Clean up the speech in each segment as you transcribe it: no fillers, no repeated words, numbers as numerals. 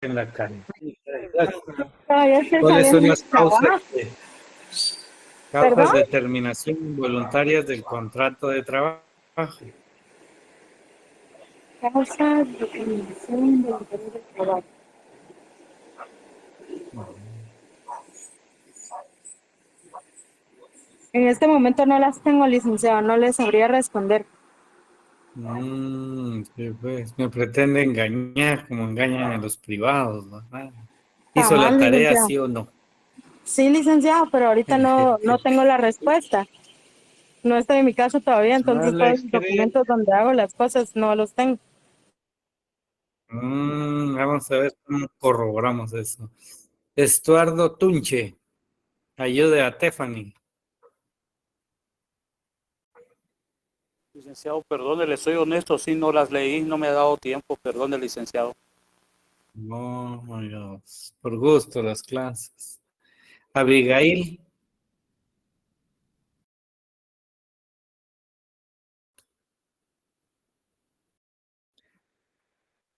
en la calidad. Todavía estoy ¿Cuáles saliendo son del las trabajo. causas ¿Perdón? de terminación involuntarias del contrato de trabajo? Causa de eliminación del derecho de trabajo. En este momento no las tengo, licenciado, no les sabría responder. Sí, pues, me pretende engañar como engañan a los privados, ¿verdad? ¿Hizo Jamás, la tarea, licenciado. sí o no? Sí, licenciado, pero ahorita no tengo la respuesta. No estoy en mi casa todavía, No entonces le todos los creo. documentos donde hago las cosas no los tengo. Vamos a ver cómo corroboramos eso. Estuardo Tunche, ayude a Tiffany. Licenciado, perdone, le soy honesto, sí, no las leí, no me ha dado tiempo, perdone, licenciado. Oh, my God. Por gusto las clases. Abigail.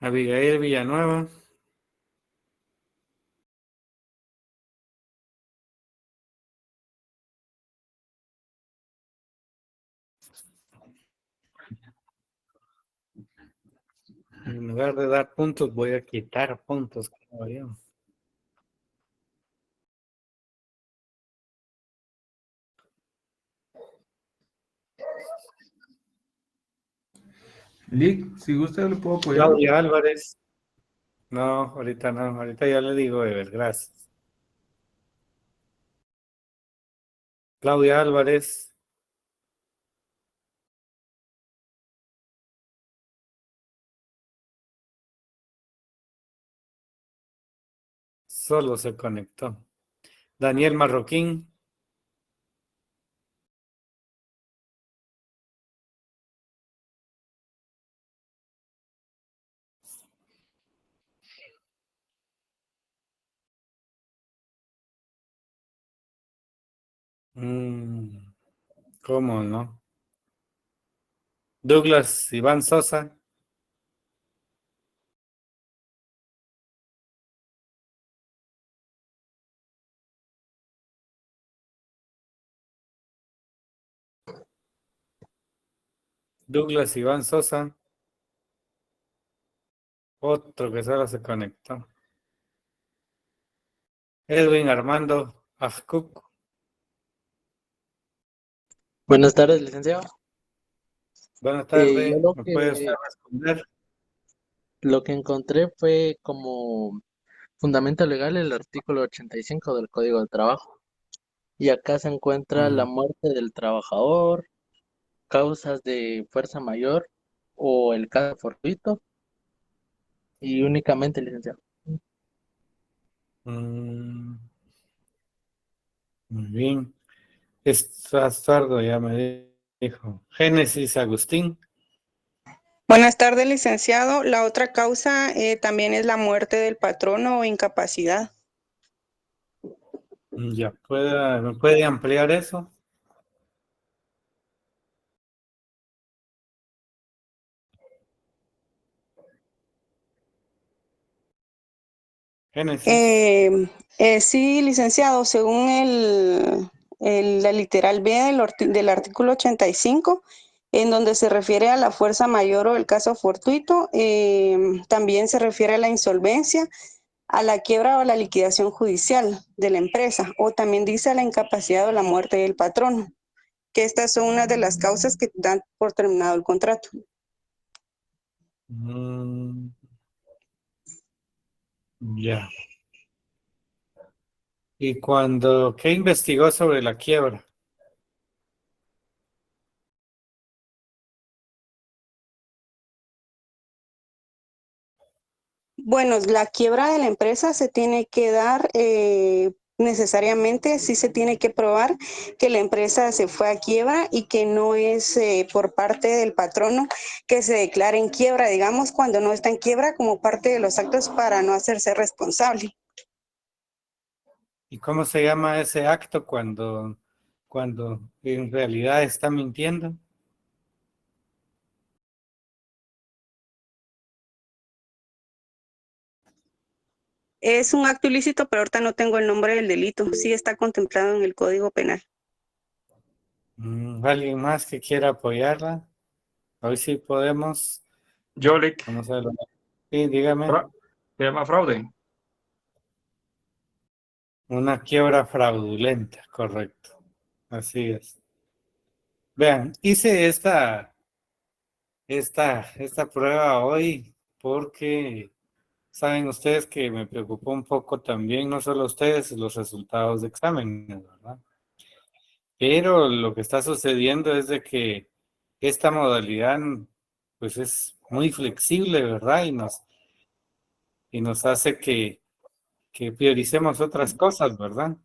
Abigail Villanueva. En lugar de dar puntos, voy a quitar puntos. Lick, si gusta le puedo apoyar. Claudia Álvarez. No, ahorita no. Ahorita ya le digo, Ever, gracias. Claudia Álvarez. Solo se conectó. Daniel Marroquín. ¿Cómo no? Douglas Iván Sosa. Douglas Iván Sosa. Otro que solo se conectó. Edwin Armando Ajcuc. Buenas tardes, licenciado. Buenas Yo tardes. ¿Me puede usted responder? lo que encontré fue como fundamento legal el artículo 85 del Código del Trabajo. Y acá se encuentra la Mm, muerte del trabajador, causas de fuerza mayor o el caso fortuito y únicamente, licenciado. mm, Muy bien. Estás tarde, ya me dijo. Génesis Agustín. Buenas tardes, licenciado. La otra causa también es la muerte del patrono o incapacidad. ¿Me puede ampliar eso? Génesis. Sí, licenciado, según la literal B del artículo 85, en donde se refiere a la fuerza mayor o el caso fortuito, también se refiere a la insolvencia, a la quiebra o la liquidación judicial de la empresa, o también dice a la incapacidad o la muerte del patrono, que estas son una de las causas que dan por terminado el contrato. Mm, ya. ¿Qué investigó sobre la quiebra? Bueno, la quiebra de la empresa se tiene que dar necesariamente, sí se tiene que probar que la empresa se fue a quiebra y que no es por parte del patrono que se declare en quiebra, digamos, cuando no está en quiebra como parte de los actos para no hacerse responsable. ¿Y cómo se llama ese acto cuando en realidad está mintiendo? Es un acto ilícito, pero ahorita no tengo el nombre del delito. Sí está contemplado en el Código Penal. ¿Alguien más que quiera apoyarla? Hoy sí podemos. Yo, Lick, Vamos a ver. Sí, dígame. se llama fraude. Una quiebra fraudulenta, correcto. Así es. Vean, hice esta prueba hoy porque saben ustedes que me preocupó un poco también, no solo ustedes, los resultados de exámenes, ¿verdad? Pero lo que está sucediendo es de que esta modalidad pues es muy flexible, ¿verdad? Y nos hace que prioricemos otras cosas, ¿verdad?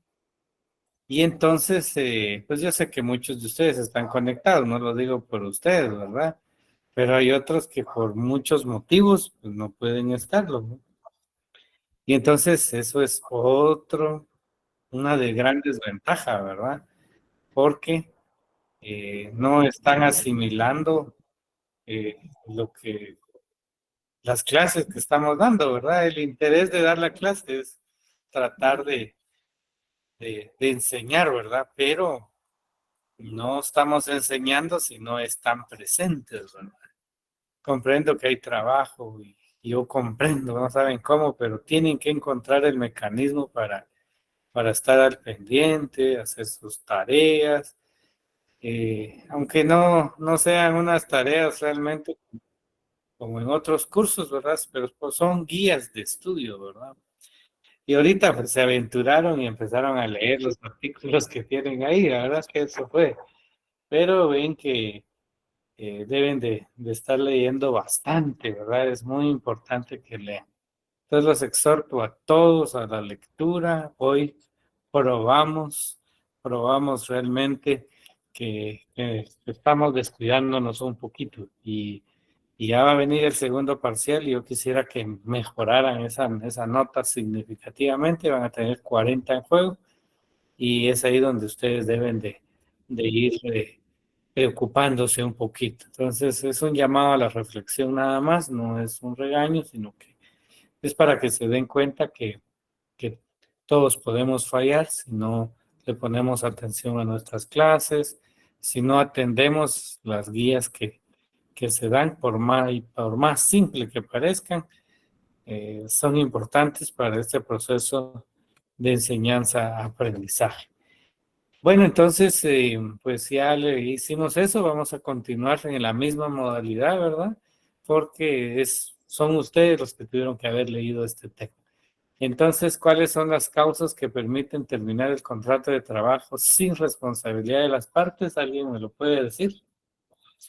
Y entonces, pues yo sé que muchos de ustedes están conectados, no lo digo por ustedes, ¿verdad? Pero hay otros que por muchos motivos pues, no pueden estarlo, ¿no? Y entonces eso es una de grandes ventajas, ¿verdad? Porque no están asimilando lo que las clases que estamos dando, ¿verdad? El interés de dar la clase es tratar de enseñar, ¿verdad? Pero no estamos enseñando si no están presentes, ¿verdad? Comprendo que hay trabajo y yo comprendo, no saben cómo, pero tienen que encontrar el mecanismo para estar al pendiente, hacer sus tareas, aunque no sean unas tareas realmente como en otros cursos, ¿verdad? Pero pues son guías de estudio, ¿verdad? Y ahorita pues, se aventuraron y empezaron a leer los artículos que tienen ahí, la verdad es que eso fue. Pero ven que deben de estar leyendo bastante, ¿verdad? Es muy importante que lean. Entonces los exhorto a todos a la lectura. Hoy probamos realmente que estamos descuidándonos un poquito y ya va a venir el segundo parcial y yo quisiera que mejoraran esa nota significativamente. Van a tener 40 en juego y es ahí donde ustedes deben de ir preocupándose un poquito. Entonces es un llamado a la reflexión nada más, no es un regaño, sino que es para que se den cuenta que todos podemos fallar si no le ponemos atención a nuestras clases, si no atendemos las guías que se dan, por más simple que parezcan, son importantes para este proceso de enseñanza-aprendizaje. Bueno, entonces, pues ya le hicimos eso, vamos a continuar en la misma modalidad, ¿verdad? Porque son ustedes los que tuvieron que haber leído este tema. Entonces, ¿cuáles son las causas que permiten terminar el contrato de trabajo sin responsabilidad de las partes? ¿Alguien me lo puede decir?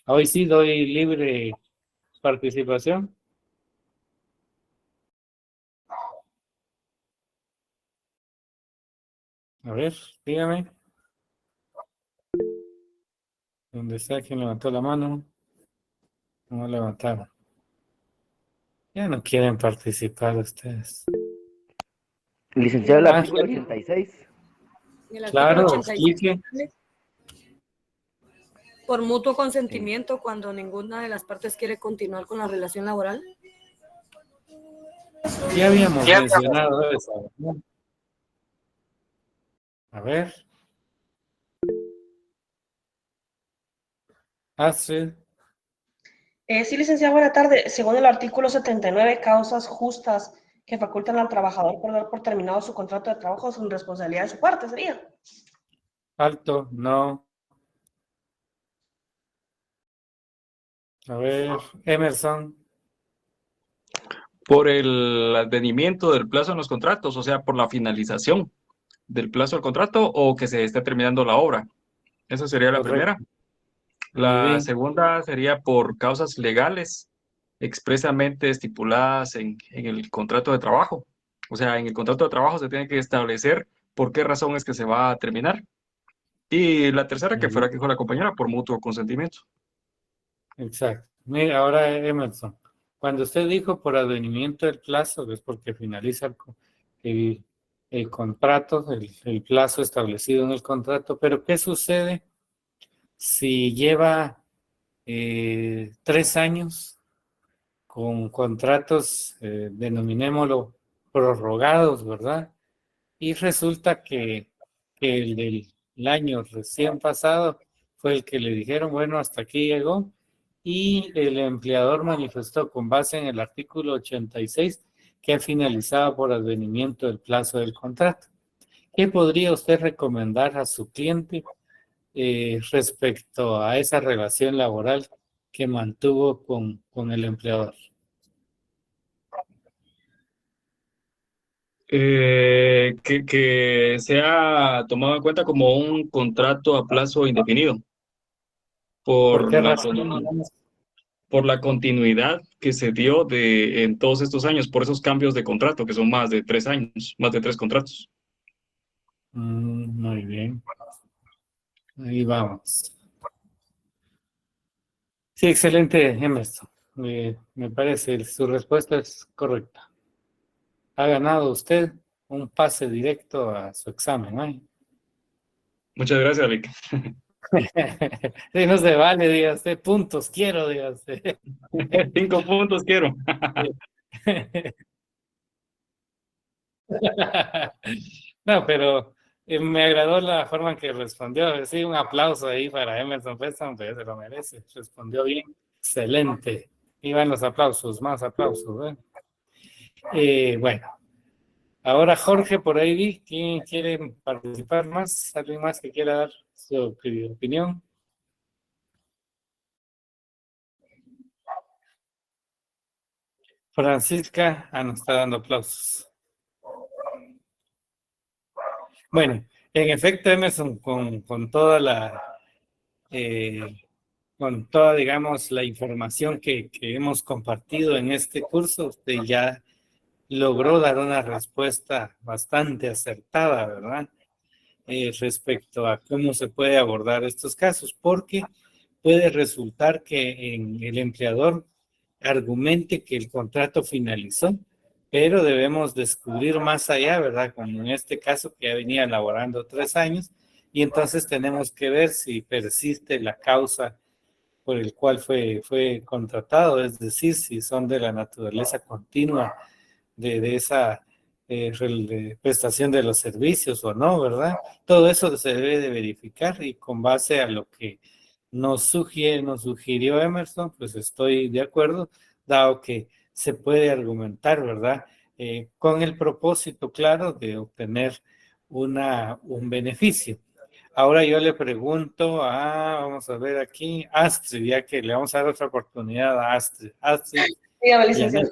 Hoy sí doy libre participación. A ver, dígame. ¿Dónde está quien levantó la mano? No levantaron. Ya no quieren participar ustedes. Licenciado, el Ah, artículo 86. El artículo claro, 86 explique. por mutuo consentimiento cuando ninguna de las partes quiere continuar con la relación laboral. Ya habíamos mencionado eso, ¿no? A ver. Astrid. Sí, licenciado, buena tarde. Según el artículo 79, causas justas que facultan al trabajador por dar por terminado su contrato de trabajo sin responsabilidad de su parte, ¿sería? Alto, no. A ver, Emerson. Por el advenimiento del plazo en los contratos, o sea, por la finalización del plazo del contrato o que se esté terminando la obra. Esa sería la Correcto. primera. Muy La bien. segunda sería por causas legales expresamente estipuladas en el contrato de trabajo. O sea, en el contrato de trabajo se tiene que establecer por qué razón es que se va a terminar. Y la tercera, que fue la que dijo la compañera, por mutuo consentimiento. Exacto. Mira, ahora Emerson, cuando usted dijo por advenimiento del plazo, es porque finaliza el, el contrato, el plazo establecido en el contrato, pero ¿qué sucede si lleva 3 años con contratos, denominémoslo prorrogados, ¿verdad? Y resulta que el del año recién pasado fue el que le dijeron, bueno, hasta aquí llegó, y el empleador manifestó con base en el artículo 86 que ha finalizado por advenimiento del plazo del contrato. ¿Qué podría usted recomendar a su cliente respecto a esa relación laboral que mantuvo con el empleador? Que sea tomado en cuenta como un contrato a plazo indefinido ¿Por por qué la, razón? Digamos? por la continuidad que se dio en todos estos años, por esos cambios de contrato, que son más de 3 años, más de 3 contratos. Muy bien. Ahí vamos. Sí, excelente, Emerson. Me parece, su respuesta es correcta. Ha ganado usted un pase directo a su examen, ¿no? Muchas gracias, Vic. Sí, no se vale, diga usted, puntos quiero, diga usted. 5 puntos quiero. No, pero me agradó la forma en que respondió. Sí, un aplauso ahí para Emerson Peston, pues se lo merece. Respondió bien. Excelente. Y van los aplausos, más aplausos. Bueno, ahora Jorge, por ahí vi. ¿Quién quiere participar más? ¿Alguien más que quiera dar su opinión? Francisca, nos está dando aplausos. Bueno, en efecto, Emerson, con toda digamos, la información que hemos compartido en este curso, usted ya logró dar una respuesta bastante acertada, ¿verdad? Respecto a cómo se puede abordar estos casos, porque puede resultar que el empleador argumente que el contrato finalizó, pero debemos descubrir más allá, ¿verdad? Como en este caso que ya venía elaborando 3 años, y entonces tenemos que ver si persiste la causa por el cual fue contratado, es decir, si son de la naturaleza continua de esa de prestación de los servicios o no, ¿verdad? Todo eso se debe de verificar y con base a lo que nos sugirió Emerson, pues estoy de acuerdo, dado que se puede argumentar, ¿verdad? Con el propósito claro de obtener un beneficio. Ahora yo le pregunto vamos a ver aquí, Astrid, ya que le vamos a dar otra oportunidad a Astrid. Astrid. Dígame, licenciado.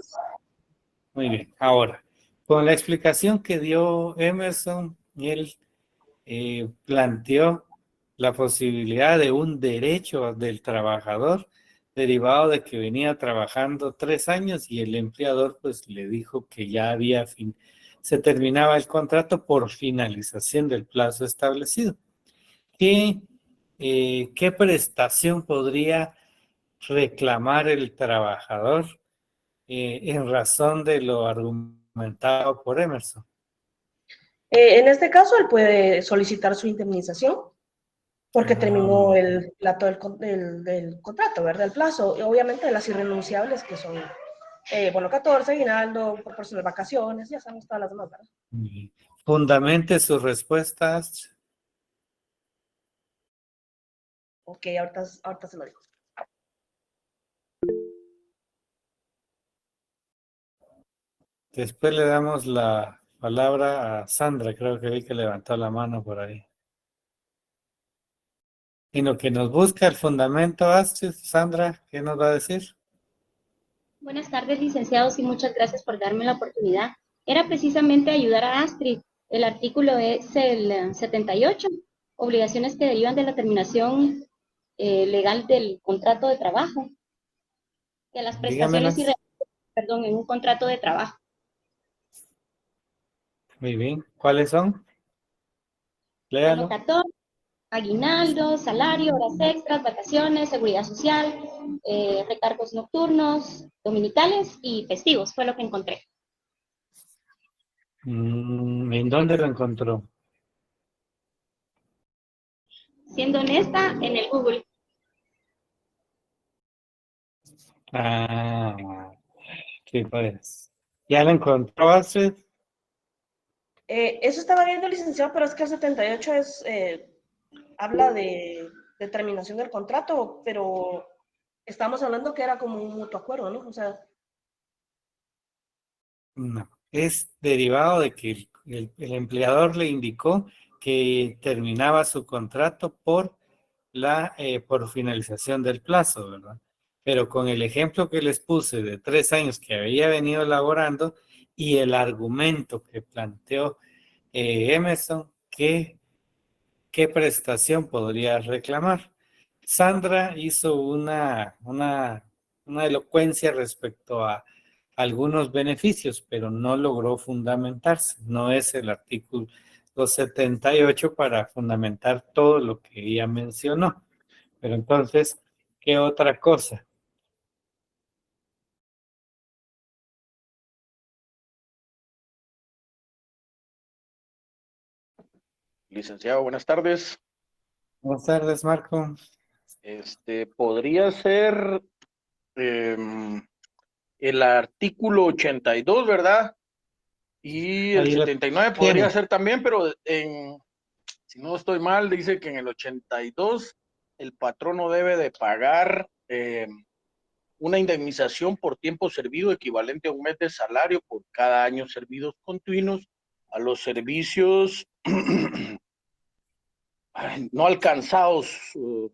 Muy bien, ahora, con la explicación que dio Emerson, él planteó la posibilidad de un derecho del trabajador derivado de que venía trabajando 3 años y el empleador pues le dijo que ya se terminaba el contrato por finalización del plazo establecido. ¿Qué prestación podría reclamar el trabajador en razón de lo argumentado por Emerson? En este caso, él puede solicitar su indemnización porque terminó el plazo del contrato, ¿verdad? El plazo. Y obviamente las irrenunciables que son, 14, aguinaldo, proporcionar vacaciones, ya sabemos todas las demás, ¿verdad? Fundamente sus respuestas. Ok, ahorita se lo digo. Después le damos la palabra a Sandra, creo que vi que levantó la mano por ahí. En lo que nos busca el fundamento, Astrid, Sandra, ¿qué nos va a decir? Buenas tardes, licenciados, y muchas gracias por darme la oportunidad. Era precisamente ayudar a Astrid. El artículo es el 78, obligaciones que derivan de la terminación legal del contrato de trabajo, de las prestaciones en un contrato de trabajo. Muy bien, ¿cuáles son? Léalo. 14, aguinaldo, salario, horas extras, vacaciones, seguridad social, recargos nocturnos, dominicales y festivos, fue lo que encontré. ¿En dónde lo encontró? Siendo honesta, en el Google. Sí, pues. ¿Ya lo encontró, Astrid? Eso estaba viendo, licenciado, pero es que el 78 habla de terminación del contrato, pero estamos hablando que era como un mutuo acuerdo, ¿no? O sea, No, es derivado de que el empleador le indicó que terminaba su contrato por finalización del plazo, ¿verdad? Pero con el ejemplo que les puse de 3 años que había venido elaborando y el argumento que planteó Emerson, ¿qué prestación podría reclamar? Sandra hizo una elocuencia respecto a algunos beneficios, pero no logró fundamentarse. No es el artículo 78 para fundamentar todo lo que ella mencionó. Pero entonces, ¿qué otra cosa? Licenciado, buenas tardes. Buenas tardes, Marco. Podría ser el artículo 82, ¿verdad? Y el Ahí lo 79 podría tiene. ser también, pero si no estoy mal, dice que en el 82 el patrono debe de pagar una indemnización por tiempo servido equivalente a un mes de salario por cada año servidos continuos a los servicios no alcanzados o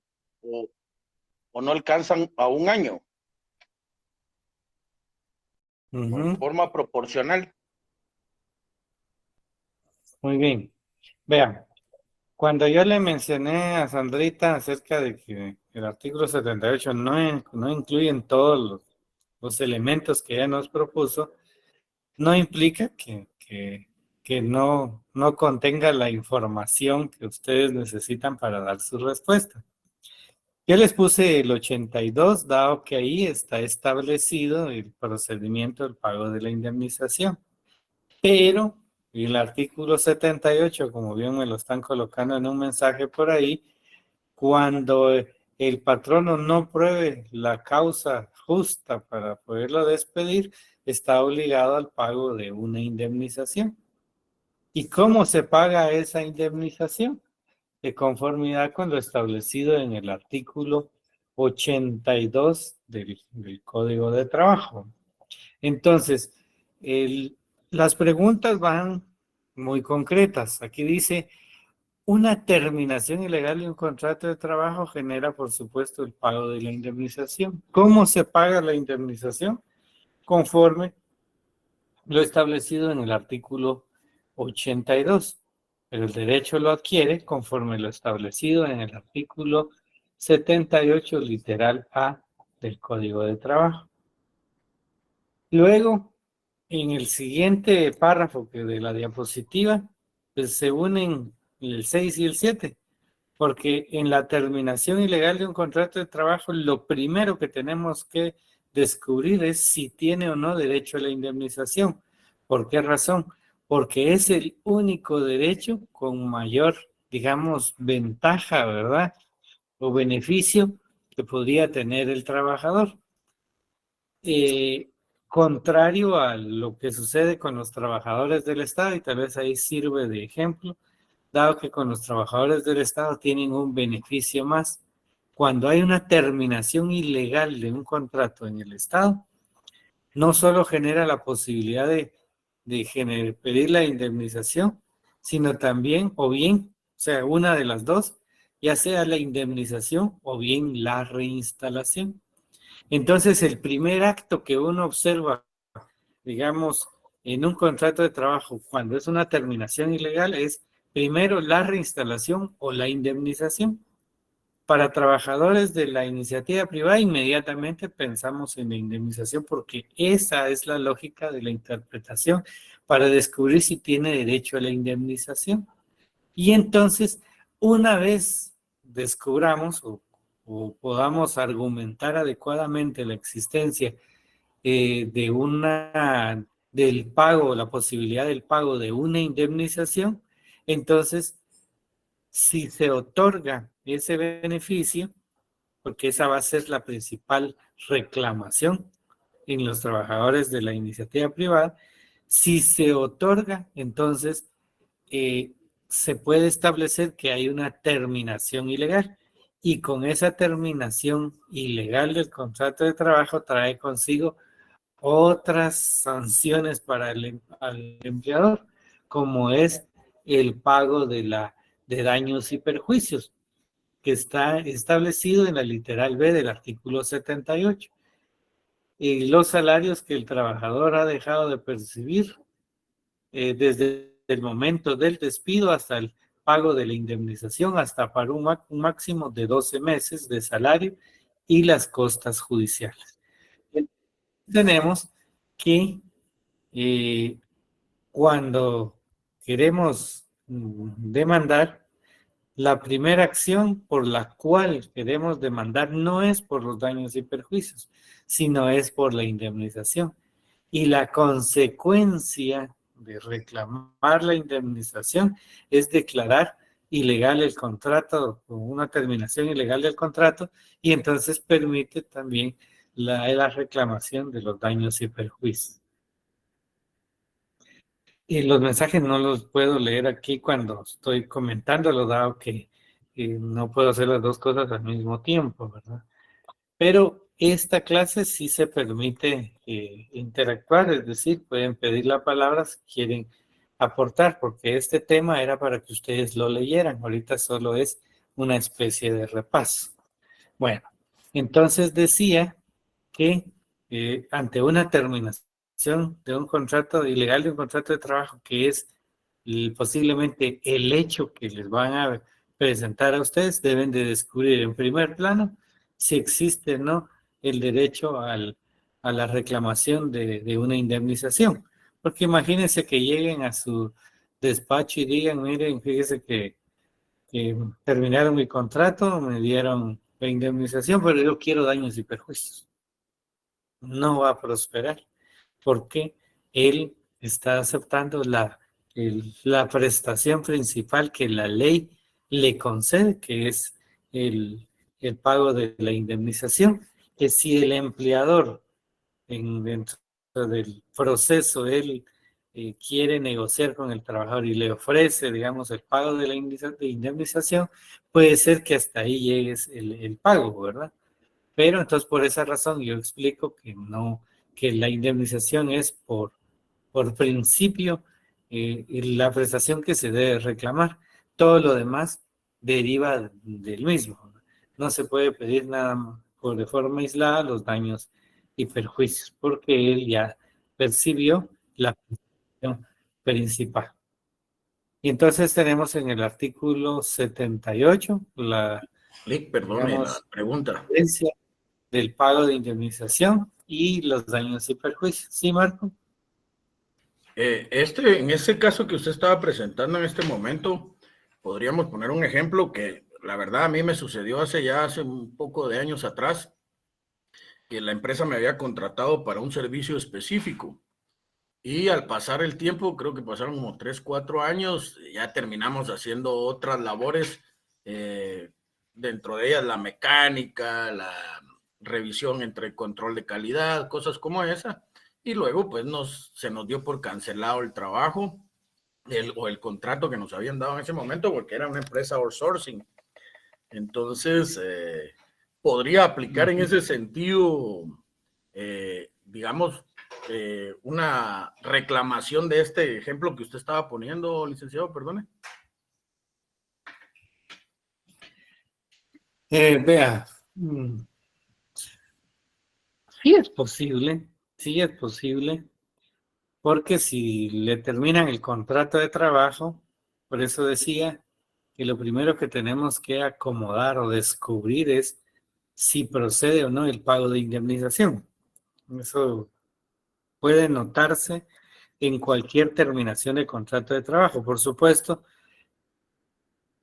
no alcanzan a un año. En forma proporcional. Muy bien. Vean, cuando yo le mencioné a Sandrita acerca de que el artículo 78 no incluye en todos los elementos que ella nos propuso, no implica que no contenga la información que ustedes necesitan para dar su respuesta. Yo les puse el 82, dado que ahí está establecido el procedimiento del pago de la indemnización. Pero el artículo 78, como bien me lo están colocando en un mensaje por ahí, cuando el patrono no pruebe la causa justa para poderlo despedir, está obligado al pago de una indemnización. ¿Y cómo se paga esa indemnización? De conformidad con lo establecido en el artículo 82 del Código de Trabajo. Entonces, las preguntas van muy concretas. Aquí dice, una terminación ilegal de un contrato de trabajo genera, por supuesto, el pago de la indemnización. ¿Cómo se paga la indemnización? Conforme lo establecido en el artículo 82. Pero el derecho lo adquiere conforme lo establecido en el artículo 78, literal A del Código de Trabajo. Luego, en el siguiente párrafo que de la diapositiva, pues se unen el 6 y el 7, porque en la terminación ilegal de un contrato de trabajo, lo primero que tenemos que descubrir es si tiene o no derecho a la indemnización. ¿Por qué razón? Porque es el único derecho con mayor, digamos, ventaja, ¿verdad? O beneficio que podría tener el trabajador. Contrario a lo que sucede con los trabajadores del Estado, y tal vez ahí sirve de ejemplo, dado que con los trabajadores del Estado tienen un beneficio más. Cuando hay una terminación ilegal de un contrato en el Estado, no solo genera la posibilidad de pedir la indemnización, sino también, o bien, o sea, una de las dos, ya sea la indemnización o bien la reinstalación. Entonces, el primer acto que uno observa, digamos, en un contrato de trabajo, cuando es una terminación ilegal, es primero la reinstalación o la indemnización. Para trabajadores de la iniciativa privada, inmediatamente pensamos en la indemnización porque esa es la lógica de la interpretación para descubrir si tiene derecho a la indemnización. Y entonces, una vez descubramos o podamos argumentar adecuadamente la existencia del pago, la posibilidad del pago de una indemnización, entonces, si se otorga ese beneficio, porque esa va a ser la principal reclamación en los trabajadores de la iniciativa privada, si se otorga, entonces se puede establecer que hay una terminación ilegal y con esa terminación ilegal del contrato de trabajo trae consigo otras sanciones para al empleador, como es el pago de daños y perjuicios, que está establecido en la literal B del artículo 78. Y los salarios que el trabajador ha dejado de percibir desde el momento del despido hasta el pago de la indemnización, hasta para un máximo de 12 meses de salario y las costas judiciales. Tenemos que cuando queremos demandar, la primera acción por la cual queremos demandar no es por los daños y perjuicios, sino es por la indemnización. Y la consecuencia de reclamar la indemnización es declarar ilegal el contrato o una terminación ilegal del contrato, y entonces permite también la reclamación de los daños y perjuicios. Y los mensajes no los puedo leer aquí cuando estoy comentándolo, dado que no puedo hacer las dos cosas al mismo tiempo, ¿verdad? Pero esta clase sí se permite interactuar, es decir, pueden pedir la palabra si quieren aportar, porque este tema era para que ustedes lo leyeran. Ahorita solo es una especie de repaso. Bueno, entonces decía que ante una terminación de un contrato ilegal, de un contrato de trabajo, que es posiblemente el hecho que les van a presentar a ustedes, deben de descubrir en primer plano si existe o no el derecho a la reclamación de una indemnización. Porque imagínense que lleguen a su despacho y digan, miren, fíjese que terminaron mi contrato, me dieron la indemnización, pero yo quiero daños y perjuicios. No va a prosperar, porque él está aceptando la prestación principal que la ley le concede, que es el pago de la indemnización, que si el empleador dentro del proceso él quiere negociar con el trabajador y le ofrece, digamos, el pago de la indemnización, puede ser que hasta ahí llegue el pago, ¿verdad? Pero entonces por esa razón yo explico que no, que la indemnización es por principio la prestación que se debe reclamar. Todo lo demás deriva del mismo. No se puede pedir nada más de forma aislada los daños y perjuicios, porque él ya percibió la prestación principal. Y entonces tenemos en el artículo 78 perdone la pregunta. Del pago de indemnización y los daños y perjuicios. ¿Sí, Marco? En ese caso que usted estaba presentando en este momento, podríamos poner un ejemplo que la verdad a mí me sucedió hace un poco de años atrás, que la empresa me había contratado para un servicio específico. Y al pasar el tiempo, creo que pasaron como 3, 4 años, ya terminamos haciendo otras labores, dentro de ellas la mecánica, la revisión entre control de calidad, cosas como esa. Y luego pues se nos dio por cancelado el trabajo o el contrato que nos habían dado en ese momento, porque era una empresa outsourcing. Entonces, podría aplicar en ese sentido, digamos, una reclamación de este ejemplo que usted estaba poniendo, licenciado, perdone. Vea, sí es posible, porque si le terminan el contrato de trabajo, por eso decía que lo primero que tenemos que acomodar o descubrir es si procede o no el pago de indemnización. Eso puede notarse en cualquier terminación de contrato de trabajo. Por supuesto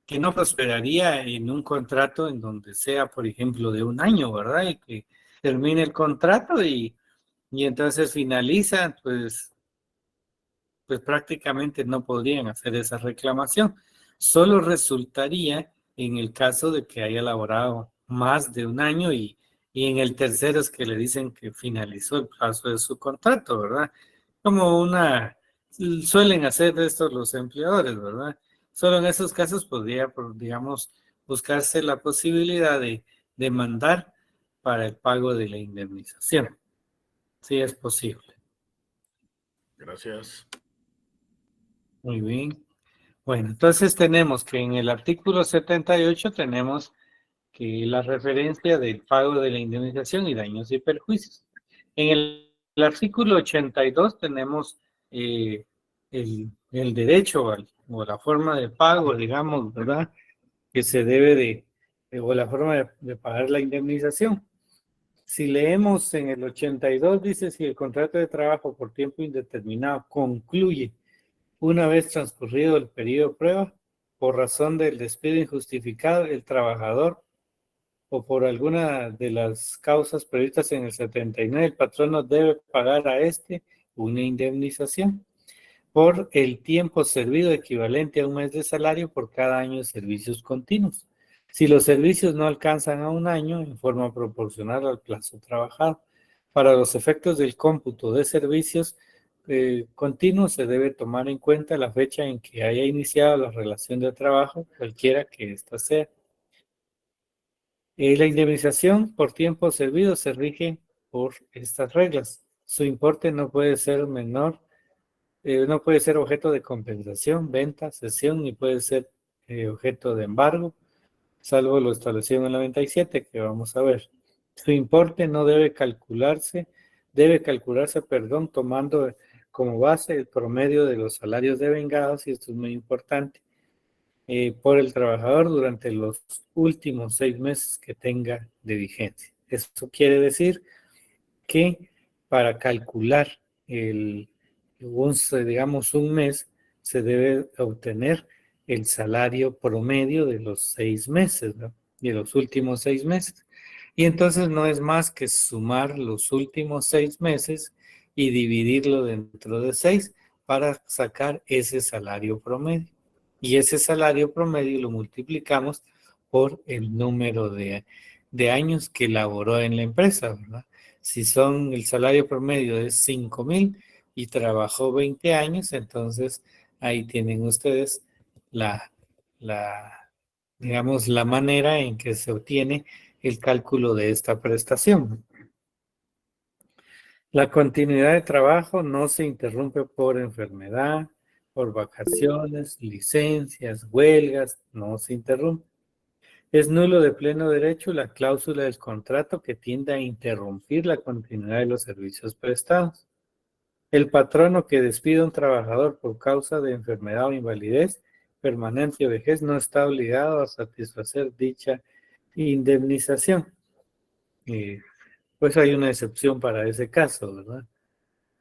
que no prosperaría en un contrato en donde sea, por ejemplo, de un año, ¿verdad? Y que termine el contrato y entonces finaliza, pues prácticamente no podrían hacer esa reclamación. Solo resultaría en el caso de que haya laborado más de un año y en el tercero es que le dicen que finalizó el plazo de su contrato, ¿verdad? Como una suelen hacer esto los empleadores, ¿verdad? Solo en esos casos podría, digamos, buscarse la posibilidad de demandar para el pago de la indemnización. Sí es posible. Gracias. Muy bien. Bueno, entonces tenemos que en el artículo 78 tenemos que la referencia del pago de la indemnización y daños y perjuicios. En el artículo 82 tenemos el derecho o la forma de pago, digamos, ¿verdad? Que se debe o la forma de pagar la indemnización. Si leemos en el 82, dice si el contrato de trabajo por tiempo indeterminado concluye una vez transcurrido el periodo de prueba, por razón del despido injustificado, el trabajador o por alguna de las causas previstas en el 79, el patrono debe pagar a este una indemnización por el tiempo servido equivalente a un mes de salario por cada año de servicios continuos. Si los servicios no alcanzan a un año, en forma proporcional al plazo trabajado. Para los efectos del cómputo de servicios continuos se debe tomar en cuenta la fecha en que haya iniciado la relación de trabajo, cualquiera que ésta sea. La indemnización por tiempo servido se rige por estas reglas. Su importe no puede ser menor, no puede ser objeto de compensación, venta, cesión, ni puede ser objeto de embargo, salvo lo establecido en el 97, que vamos a ver. Su importe no debe calcularse, tomando como base el promedio de los salarios devengados, y esto es muy importante, por el trabajador durante los últimos 6 meses que tenga de vigencia. Esto quiere decir que para calcular digamos un mes, se debe obtener el salario promedio de los 6 meses, ¿no? De los últimos 6 meses. Y entonces no es más que sumar los últimos 6 meses y dividirlo dentro de 6 para sacar ese salario promedio. Y ese salario promedio lo multiplicamos por el número de años que laboró en la empresa, ¿verdad? Si el salario promedio es 5,000 y trabajó 20 años, entonces ahí tienen ustedes digamos, la manera en que se obtiene el cálculo de esta prestación. La continuidad de trabajo no se interrumpe por enfermedad, por vacaciones, licencias, huelgas, no se interrumpe. Es nulo de pleno derecho la cláusula del contrato que tiende a interrumpir la continuidad de los servicios prestados. El patrono que despide a un trabajador por causa de enfermedad o invalidez permanente o vejez no está obligado a satisfacer dicha indemnización. Pues hay una excepción para ese caso, ¿verdad?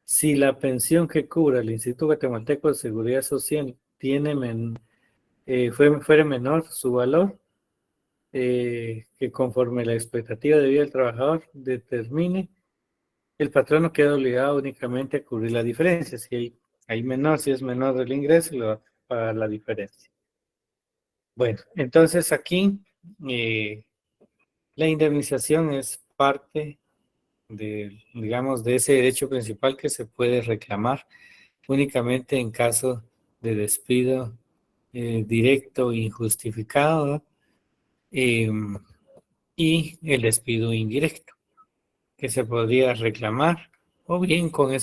Si la pensión que cubra el Instituto Guatemalteco de Seguridad Social fuera menor su valor, que conforme la expectativa de vida del trabajador determine, el patrono queda obligado únicamente a cubrir la diferencia. Si es menor el ingreso, le va a pagar la diferencia. Bueno, entonces aquí la indemnización es parte digamos, de ese derecho principal que se puede reclamar únicamente en caso de despido directo e injustificado, y el despido indirecto, que se podría reclamar, o bien con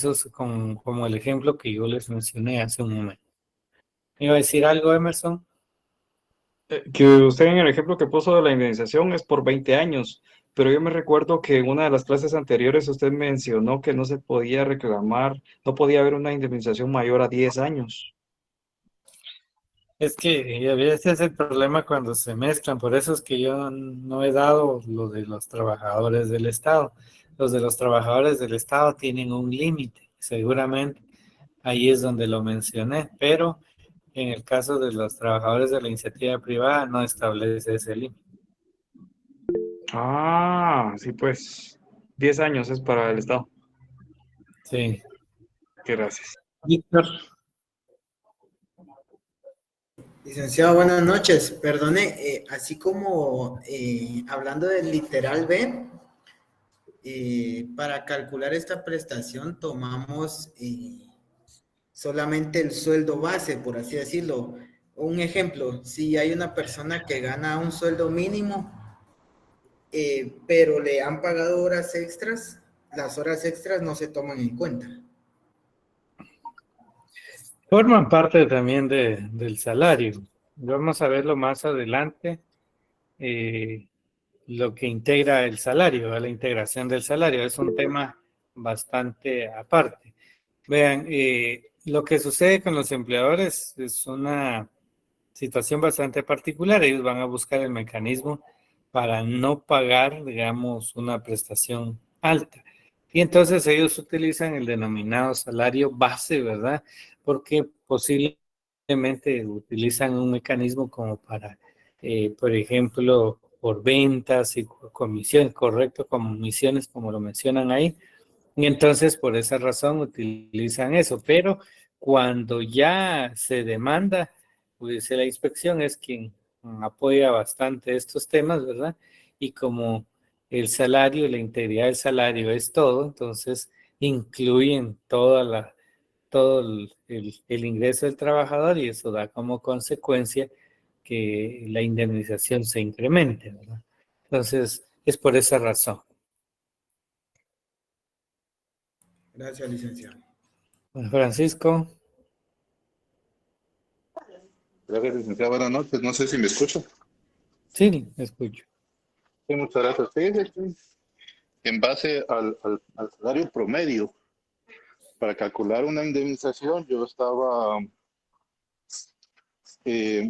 como el ejemplo que yo les mencioné hace un momento. ¿Iba a decir algo, Emerson? Que usted en el ejemplo que puso de la indemnización es por 20 años, pero yo me recuerdo que en una de las clases anteriores usted mencionó que no se podía reclamar, no podía haber una indemnización mayor a 10 años. Es que a veces es el problema cuando se mezclan, por eso es que yo no he dado lo de los trabajadores del Estado. Los de los trabajadores del Estado tienen un límite, seguramente ahí es donde lo mencioné, pero en el caso de los trabajadores de la iniciativa privada no establece ese límite. Ah, sí, pues 10 años es para el Estado. Sí. Gracias. Víctor. Licenciado, buenas noches. Perdone, así como hablando del literal B, para calcular esta prestación tomamos solamente el sueldo base, por así decirlo. Un ejemplo, si hay una persona que gana un sueldo mínimo, pero le han pagado horas extras, las horas extras no se toman en cuenta. Forman parte también del salario. Vamos a verlo más adelante, lo que integra el salario, la integración del salario. Es un tema bastante aparte. Vean, lo que sucede con los empleadores es una situación bastante particular. Ellos van a buscar el mecanismo para no pagar, digamos, una prestación alta. Y entonces ellos utilizan el denominado salario base, ¿verdad? Porque posiblemente utilizan un mecanismo como para, por ejemplo, por ventas y comisiones, correcto, comisiones, como lo mencionan ahí. Y entonces por esa razón utilizan eso. Pero cuando ya se demanda, pues la inspección es quien apoya bastante estos temas, ¿verdad? Y como el salario, la integridad del salario es todo, entonces incluyen todo el ingreso del trabajador y eso da como consecuencia que la indemnización se incremente, ¿verdad? Entonces, es por esa razón. Gracias, licenciado. Francisco. Gracias, licenciado. Buenas noches. No sé si me escucha. Sí, me escucho. Sí, muchas gracias. Fíjese que en base al salario promedio, para calcular una indemnización, yo estaba,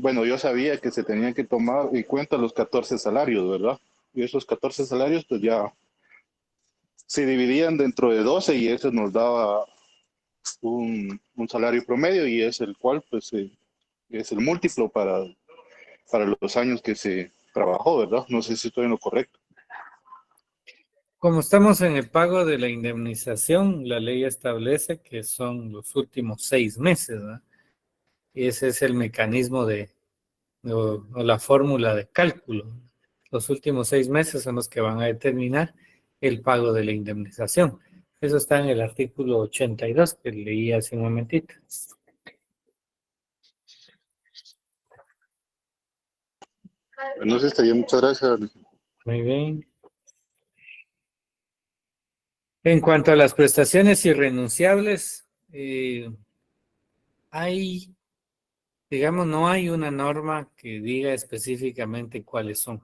bueno, yo sabía que se tenían que tomar en cuenta los 14 salarios, ¿verdad? Y esos 14 salarios, pues ya se dividían dentro de 12 y eso nos daba un salario promedio y es el cual, pues, es el múltiplo para los años que se trabajó, ¿verdad? No sé si estoy en lo correcto. Como estamos en el pago de la indemnización, la ley establece que son los últimos 6 meses, ¿verdad? Y ese es el mecanismo o la fórmula de cálculo. Los últimos 6 meses son los que van a determinar el pago de la indemnización. Eso está en el artículo 82 que leí hace un momentito. No sé, estaría, muchas gracias. Muy bien. En cuanto a las prestaciones irrenunciables, digamos, no hay una norma que diga específicamente cuáles son.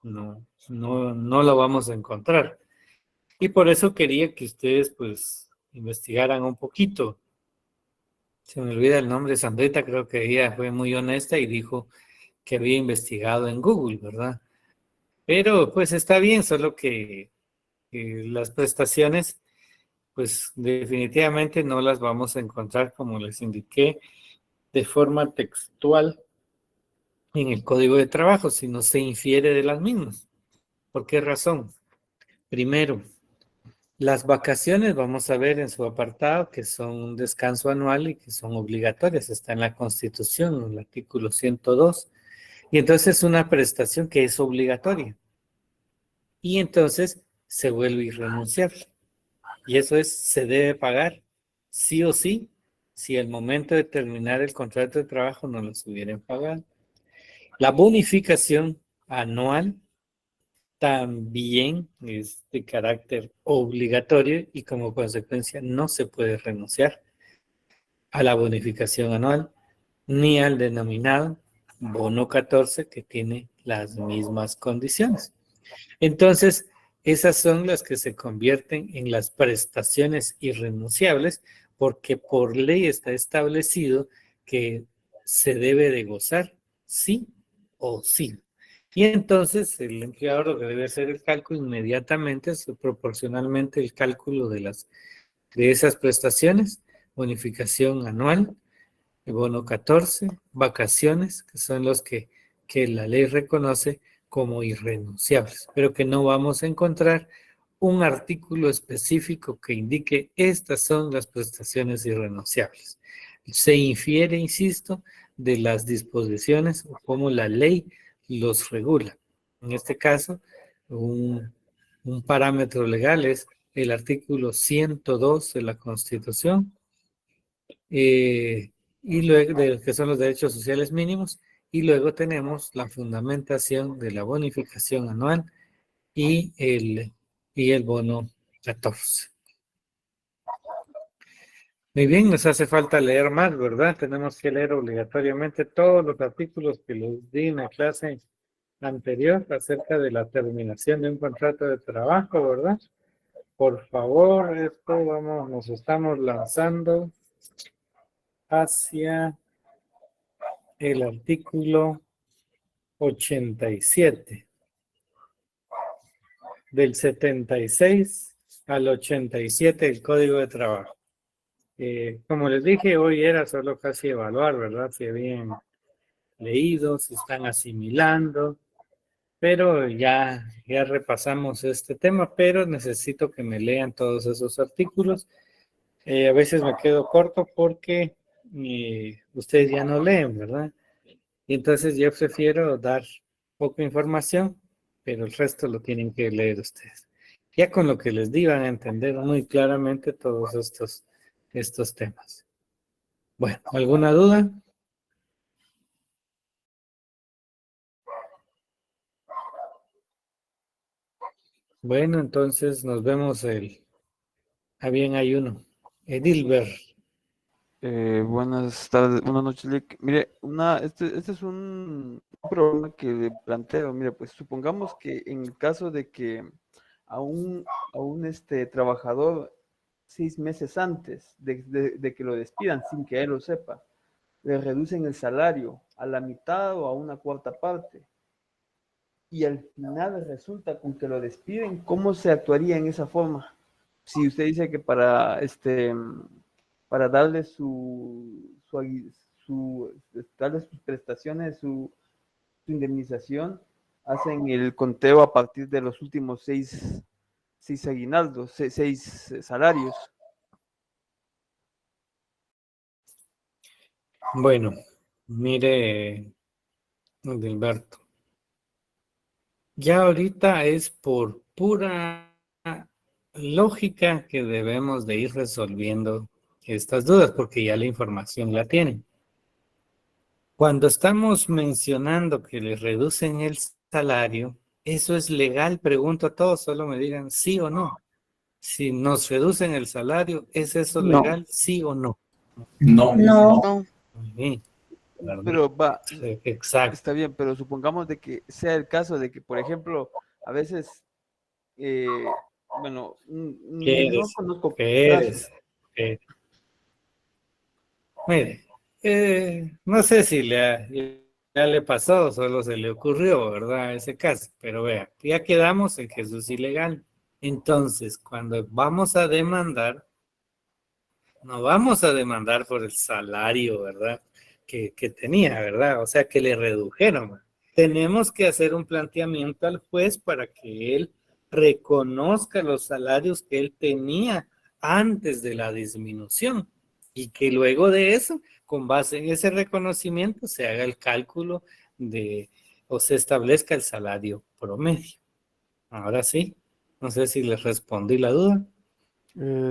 No lo vamos a encontrar. Y por eso quería que ustedes, pues, investigaran un poquito. Se me olvida el nombre, Sandrita, creo que ella fue muy honesta y dijo que había investigado en Google, ¿verdad? Pero, pues, está bien, solo que las prestaciones, pues, definitivamente no las vamos a encontrar, como les indiqué, de forma textual en el Código de Trabajo, sino se infiere de las mismas. ¿Por qué razón? Primero, las vacaciones, vamos a ver en su apartado, que son un descanso anual y que son obligatorias. Está en la Constitución, en el artículo 102. Y entonces es una prestación que es obligatoria. Y entonces se vuelve irrenunciable. Y eso se debe pagar sí o sí, si al momento de terminar el contrato de trabajo no los hubieran pagado. La bonificación anual también es de carácter obligatorio y como consecuencia no se puede renunciar a la bonificación anual ni al denominado bono 14 que tiene las mismas condiciones. Entonces, esas son las que se convierten en las prestaciones irrenunciables porque por ley está establecido que se debe de gozar sí o sí. Y entonces el empleador lo que debe hacer el cálculo inmediatamente es proporcionalmente el cálculo de esas prestaciones, bonificación anual, el bono 14, vacaciones, que son los que la ley reconoce como irrenunciables, pero que no vamos a encontrar un artículo específico que indique estas son las prestaciones irrenunciables. Se infiere, insisto, de las disposiciones o cómo la ley los regula. En este caso, un parámetro legal es el artículo 102 de la Constitución, y luego de que son los derechos sociales mínimos, y luego tenemos la fundamentación de la bonificación anual y el bono 14. Muy bien, nos hace falta leer más, ¿verdad? Tenemos que leer obligatoriamente todos los artículos que les di en la clase anterior acerca de la terminación de un contrato de trabajo, ¿verdad? Por favor, esto nos estamos lanzando hacia el artículo 87, del 76 al 87 del Código de Trabajo. Como les dije, hoy era solo casi evaluar, ¿verdad? Si habían leído, si están asimilando, pero ya repasamos este tema, pero necesito que me lean todos esos artículos. A veces me quedo corto porque ustedes ya no leen, ¿verdad? Y entonces yo prefiero dar poca información, pero el resto lo tienen que leer ustedes. Ya con lo que les di van a entender muy claramente todos estos temas. Bueno, ¿alguna duda? Bueno, entonces nos vemos bien hay uno. Edilber. Buenas tardes, buenas noches, Lick. Mire, este es un problema que le planteo. Mire, pues supongamos que en el caso de que a un trabajador 6 meses antes de que lo despidan, sin que él lo sepa, le reducen el salario a la mitad o a una cuarta parte, y al final resulta con que lo despiden, ¿cómo se actuaría en esa forma? Si usted dice que para darle darle sus prestaciones, su indemnización, hacen el conteo a partir de los últimos 6 aguinaldos, 6 salarios. Bueno, mire, Gilberto, ya ahorita es por pura lógica que debemos de ir resolviendo estas dudas, porque ya la información la tienen. Cuando estamos mencionando que les reducen el salario, ¿eso es legal? Pregunto a todos, solo me digan sí o no. Si nos reducen el salario, ¿es eso No. legal? ¿Sí o no? No. No. Muy bien. Pero va, exacto. está bien, pero supongamos de que sea el caso de que, por ejemplo, a veces, bueno, ¿Qué no eres? conozco ¿Qué casos. eres? Mire, no sé si ya le pasó, solo se le ocurrió, ¿verdad? Ese caso, pero vea, ya quedamos en que eso es ilegal. Entonces, cuando vamos a demandar, no vamos a demandar por el salario, ¿verdad? Que tenía, ¿verdad? O sea, que le redujeron. Tenemos que hacer un planteamiento al juez para que él reconozca los salarios que él tenía antes de la disminución y que luego de eso, con base en ese reconocimiento, se haga el cálculo o se establezca el salario promedio. Ahora sí, no sé si les respondí la duda.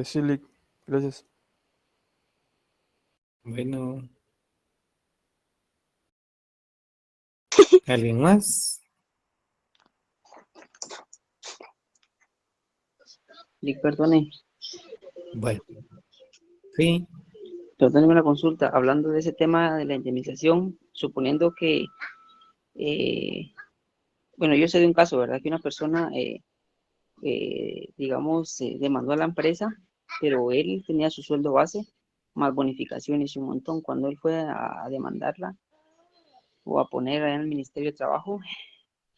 Sí, Lick, gracias. Bueno. ¿Alguien más? Lick, perdone. Bueno, sí. Perdóneme la consulta. Hablando de ese tema de la indemnización, suponiendo que, bueno, yo sé de un caso, ¿verdad? Que una persona, digamos, demandó a la empresa, pero él tenía su sueldo base, más bonificaciones y un montón. Cuando él fue a demandarla o a poner en el Ministerio de Trabajo,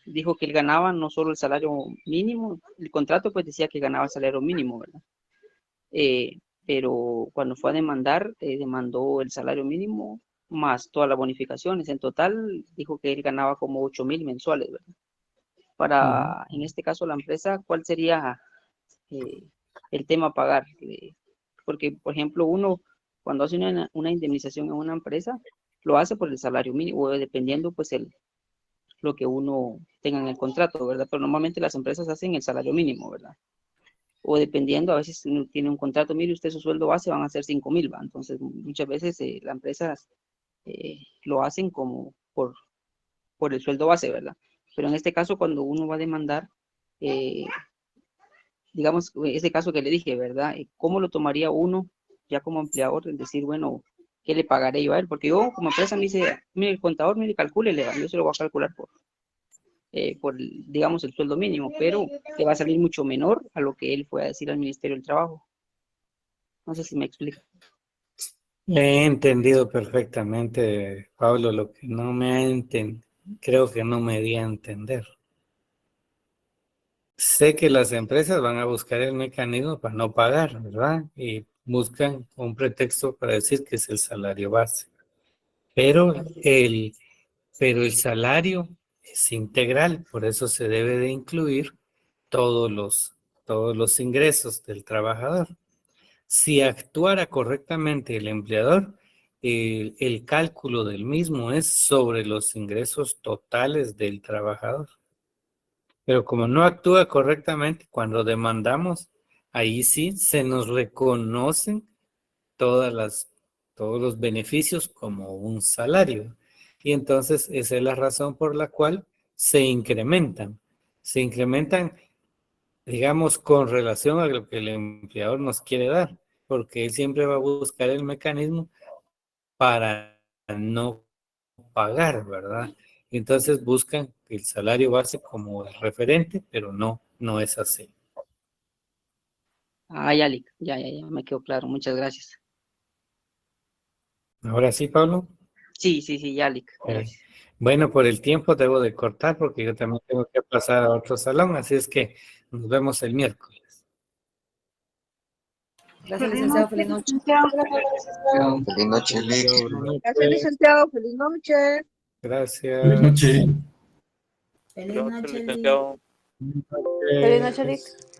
dijo que él ganaba no solo el salario mínimo, el contrato pues decía que ganaba el salario mínimo, ¿verdad? Pero cuando fue a demandar, demandó el salario mínimo más todas las bonificaciones. En total dijo que él ganaba como 8,000 mensuales, ¿verdad? Para, en este caso, la empresa, ¿cuál sería el tema a pagar? Porque, por ejemplo, uno cuando hace una indemnización en una empresa, lo hace por el salario mínimo, dependiendo pues lo que uno tenga en el contrato, ¿verdad? Pero normalmente las empresas hacen el salario mínimo, ¿verdad? o dependiendo, a veces uno tiene un contrato, mire usted su sueldo base van a ser 5,000, ¿va? Entonces muchas veces las empresas lo hacen como por el sueldo base, ¿verdad? Pero en este caso, cuando uno va a demandar, digamos, ese caso que le dije, ¿verdad? ¿Cómo lo tomaría uno ya como empleador? Es decir, bueno, ¿qué le pagaré yo a él? Porque yo como empresa me dice, mire, el contador, mire, calcúlele, yo se lo voy a calcular por digamos, el sueldo mínimo, pero le va a salir mucho menor a lo que él fue a decir al Ministerio del Trabajo. No sé si me explico. He entendido perfectamente, Pablo, lo que no me ha entendido, creo que no me di a entender. Sé que las empresas van a buscar el mecanismo para no pagar, ¿verdad? Y buscan un pretexto para decir que es el salario base. Pero el salario es integral, por eso se debe de incluir todos los ingresos del trabajador. Si actuara correctamente el empleador, el cálculo del mismo es sobre los ingresos totales del trabajador. Pero como no actúa correctamente, cuando demandamos, ahí sí se nos reconocen todos los beneficios como un salario. Y entonces esa es la razón por la cual se incrementan. Se incrementan, digamos, con relación a lo que el empleador nos quiere dar, porque él siempre va a buscar el mecanismo para no pagar, ¿verdad? Y entonces buscan el salario base como el referente, pero no es así. Ah, ya, Lick, ya, me quedó claro. Muchas gracias. Ahora sí, Pablo. Sí, ya, Lick. Bueno, por el tiempo debo de cortar porque yo también tengo que pasar a otro salón, así es que nos vemos el miércoles. Gracias, licenciado. Feliz noche. Feliz noche. Gracias, licenciado. Feliz noche. Gracias. Feliz noche. Feliz noche, licenciado. Feliz noche, Lick.